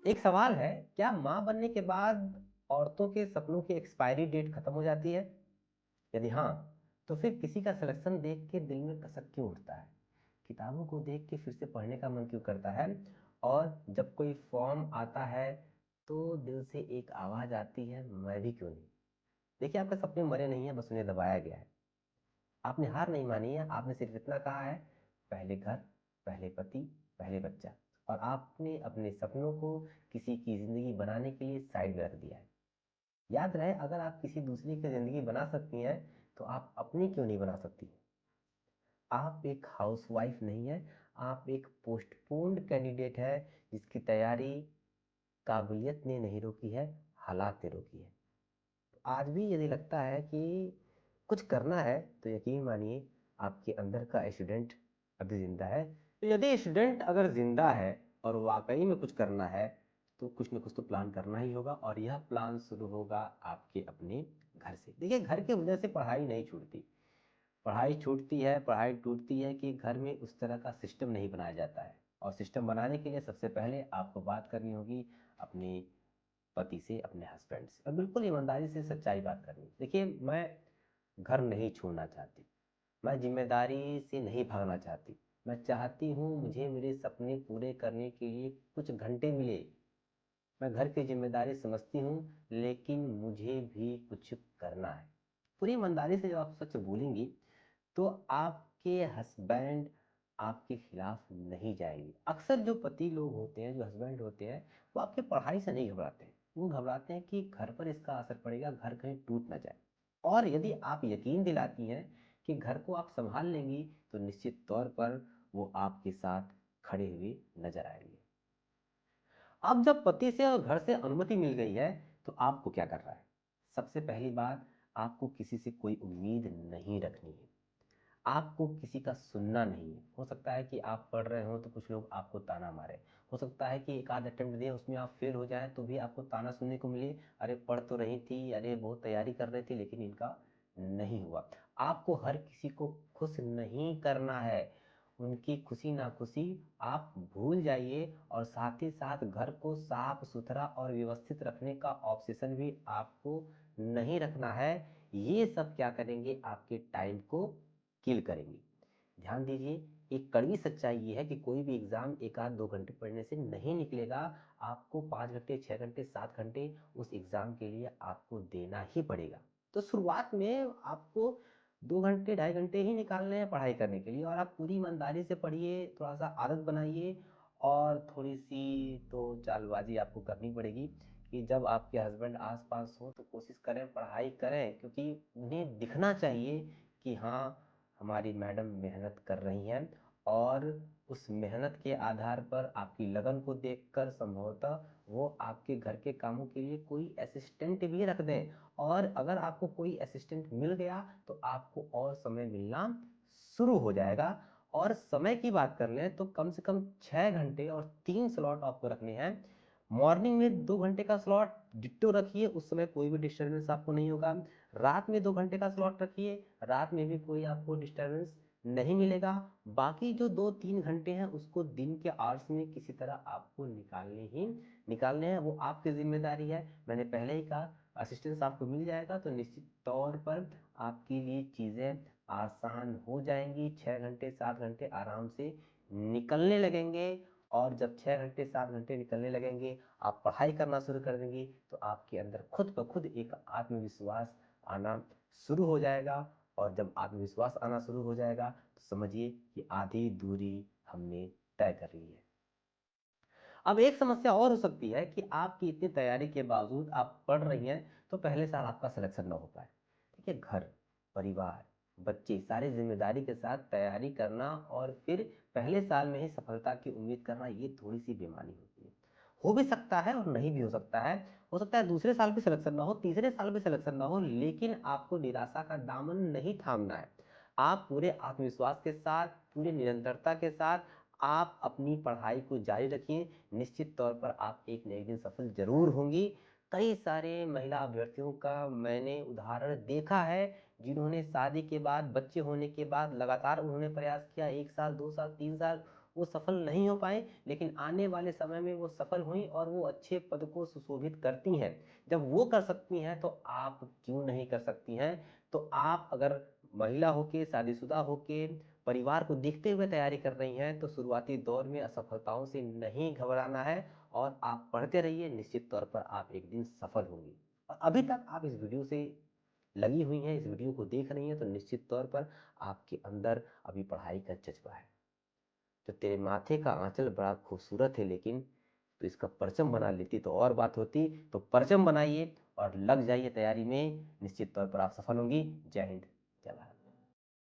एक सवाल है, क्या माँ बनने के बाद औरतों के सपनों की एक्सपायरी डेट खत्म हो जाती है? यदि हाँ, तो फिर किसी का सिलेक्शन देख के दिल में कसक क्यों उठता है? किताबों को देख के फिर से पढ़ने का मन क्यों करता है? और जब कोई फॉर्म आता है, तो दिल से एक आवाज़ आती है, मैं भी क्यों नहीं? देखिए, आपके सपने मरे नहीं हैं, बस उन्हें दबाया गया है। आपने हार नहीं मानी है, आपने सिर्फ इतना कहा है, पहले घर, पहले पति, पहले बच्चा। और आपने अपने सपनों को किसी की ज़िंदगी बनाने के लिए साइड में रख दिया है। याद रहे, अगर आप किसी दूसरे की ज़िंदगी बना सकती हैं, तो आप अपनी क्यों नहीं बना सकती? आप एक हाउसवाइफ नहीं है, आप एक पोस्टपोन्ड कैंडिडेट है, जिसकी तैयारी काबिलियत ने नहीं रोकी है, हालात ने रोकी है। आज भी यदि लगता है कि कुछ करना है, तो यकीन मानिए, आपके अंदर का स्टूडेंट अभी ज़िंदा है। तो यदि स्टूडेंट अगर ज़िंदा है और वाक़ई में कुछ करना है, तो कुछ न कुछ तो प्लान करना ही होगा, और यह प्लान शुरू होगा आपके अपने घर से। देखिए, घर की वजह से पढ़ाई नहीं छूटती। पढ़ाई छूटती है, पढ़ाई टूटती है कि घर में उस तरह का सिस्टम नहीं बनाया जाता है। और सिस्टम बनाने के लिए सबसे पहले आपको बात करनी होगी अपने पति से, अपने हस्बैंड से, और बिल्कुल ईमानदारी से सच्चाई बात करनी। देखिए, मैं घर नहीं छोड़ना चाहती, मैं जिम्मेदारी से नहीं भागना चाहती। मैं चाहती हूँ मुझे मेरे सपने पूरे करने के लिए कुछ घंटे मिले। मैं घर की जिम्मेदारी समझती हूँ, लेकिन मुझे भी कुछ करना है। पूरी ईमानदारी से जब आप सच बोलेंगी, तो आपके हस्बैंड आपके खिलाफ नहीं जाएंगे। अक्सर जो पति लोग होते हैं, जो हस्बैंड होते हैं, वो आपकी पढ़ाई से नहीं घबराते हैं। वो घबराते हैं कि घर पर इसका असर पड़ेगा, घर कहीं टूट ना जाए। और यदि आप यकीन दिलाती हैं कि घर को आप संभाल लेंगी, तो निश्चित तौर पर वो आपके साथ खड़े हुए नजर आएंगे। अब जब पति से और घर से अनुमति मिल गई है, तो आपको क्या करना है? सबसे पहली बात, आपको किसी से कोई उम्मीद नहीं रखनी है। आपको किसी का सुनना नहीं है। हो सकता है कि आप पढ़ रहे हो तो कुछ लोग आपको ताना मारे। हो सकता है कि एक आध अटेम्प्ट दिए, उसमें आप फेल हो जाएं, तो भी आपको ताना सुनने को मिले, अरे पढ़ तो रही थी, अरे बहुत तैयारी कर रही थी, लेकिन इनका नहीं हुआ। आपको हर किसी को खुश नहीं करना है। उनकी खुशी नाखुशी आप भूल जाइए, और साथ ही साथ घर को साफ सुथरा और व्यवस्थित रखने का ऑब्सेशन भी आपको नहीं रखना है। ये सब क्या करेंगे? आपके टाइम को किल करेंगी। ध्यान दीजिए, एक कड़वी सच्चाई ये है कि कोई भी एग्ज़ाम 1 आध 2 घंटे पढ़ने से नहीं निकलेगा। आपको 5 घंटे, 6 घंटे, 7 घंटे उस एग्ज़ाम के लिए आपको देना ही पड़ेगा। तो शुरुआत में आपको 2 घंटे, ढाई घंटे ही निकालने हैं पढ़ाई करने के लिए, और आप पूरी ईमानदारी से पढ़िए, थोड़ा-सा आदत बनाइए, और थोड़ी-सी तो चालबाज़ी आपको करनी पड़ेगी कि जब आपके हस्बैंड आस-पास हों, तो कोशिश करें, पढ़ाई करें, क्योंकि उन्हें दिखना चाहिए कि हाँ, हमारी मैडम मेहनत कर रही हैं। और उस मेहनत के आधार पर, आपकी लगन को देखकर संभवतः वो आपके घर के कामों के लिए कोई असिस्टेंट भी रख दें। और अगर आपको कोई असिस्टेंट मिल गया, तो आपको और समय मिलना शुरू हो जाएगा। और समय की बात कर लें, तो कम से कम 6 घंटे और 3 स्लॉट आपको रखने हैं। मॉर्निंग में 2 घंटे का स्लॉट डिट्टो रखिए, उस समय कोई भी डिस्टर्बेंस आपको नहीं होगा। रात में 2 घंटे का स्लॉट रखिए, रात में भी कोई आपको डिस्टर्बेंस नहीं मिलेगा। बाकी जो 2-3 घंटे हैं, उसको दिन के आवर्स में किसी तरह आपको निकालने हैं। वो आपकी ज़िम्मेदारी है। मैंने पहले ही कहा, असिस्टेंस आपको मिल जाएगा, तो निश्चित तौर पर आपके लिए चीज़ें आसान हो जाएँगी। 6 घंटे, 7 घंटे आराम से निकलने लगेंगे। और जब 6 घंटे, 7 घंटे निकलने लगेंगे, आप पढ़ाई करना शुरू कर देंगी, तो आपके अंदर खुद ब खुद एक आत्मविश्वास आना शुरू हो जाएगा। और जब आत्मविश्वास आना शुरू हो जाएगा, तो समझिए कि आधी दूरी हमने तय कर ली है। अब एक समस्या और हो सकती है कि आपकी इतनी तैयारी के बावजूद आप पढ़ रही हैं, तो पहले साल आपका सिलेक्शन ना हो पाए। देखिए, घर, परिवार, बच्चे, सारी जिम्मेदारी के साथ तैयारी करना और फिर पहले साल में ही सफलता की उम्मीद करना, ये थोड़ी सी बेईमानी होती है। हो भी सकता है और नहीं भी हो सकता है। हो सकता है दूसरे साल भी सिलेक्शन ना हो, तीसरे साल भी सिलेक्शन ना हो, लेकिन आपको निराशा का दामन नहीं थामना है। आप पूरे आत्मविश्वास के साथ, पूरी निरंतरता के साथ आप अपनी पढ़ाई को जारी रखिए। निश्चित तौर पर आप एक न एक दिन सफल ज़रूर होंगी। कई सारे महिला अभ्यर्थियों का मैंने उदाहरण देखा है, जिन्होंने शादी के बाद, बच्चे होने के बाद लगातार उन्होंने प्रयास किया, 1 साल, 2 साल, 3 साल, वो सफल नहीं हो पाए, लेकिन आने वाले समय में वो सफल हुई और वो अच्छे पद को सुशोभित करती हैं। जब वो कर सकती हैं तो आप क्यों नहीं कर सकती हैं? तो आप अगर महिला होके, शादीशुदा होके, परिवार को देखते हुए तैयारी कर रही हैं, तो शुरुआती दौर में असफलताओं से नहीं घबराना है और आप पढ़ते रहिए, निश्चित तौर पर आप एक दिन सफल होंगी। और अभी तक आप इस वीडियो से लगी हुई हैं, इस वीडियो को देख रही हैं, तो निश्चित तौर पर आपके अंदर अभी पढ़ाई का जज्बा है। तो तेरे माथे का आंचल बड़ा खूबसूरत है, लेकिन तो इसका परचम बना लेती तो और बात होती। तो परचम बनाइए और लग जाइए तैयारी में, निश्चित तौर पर आप सफल होंगी। जय हिंद।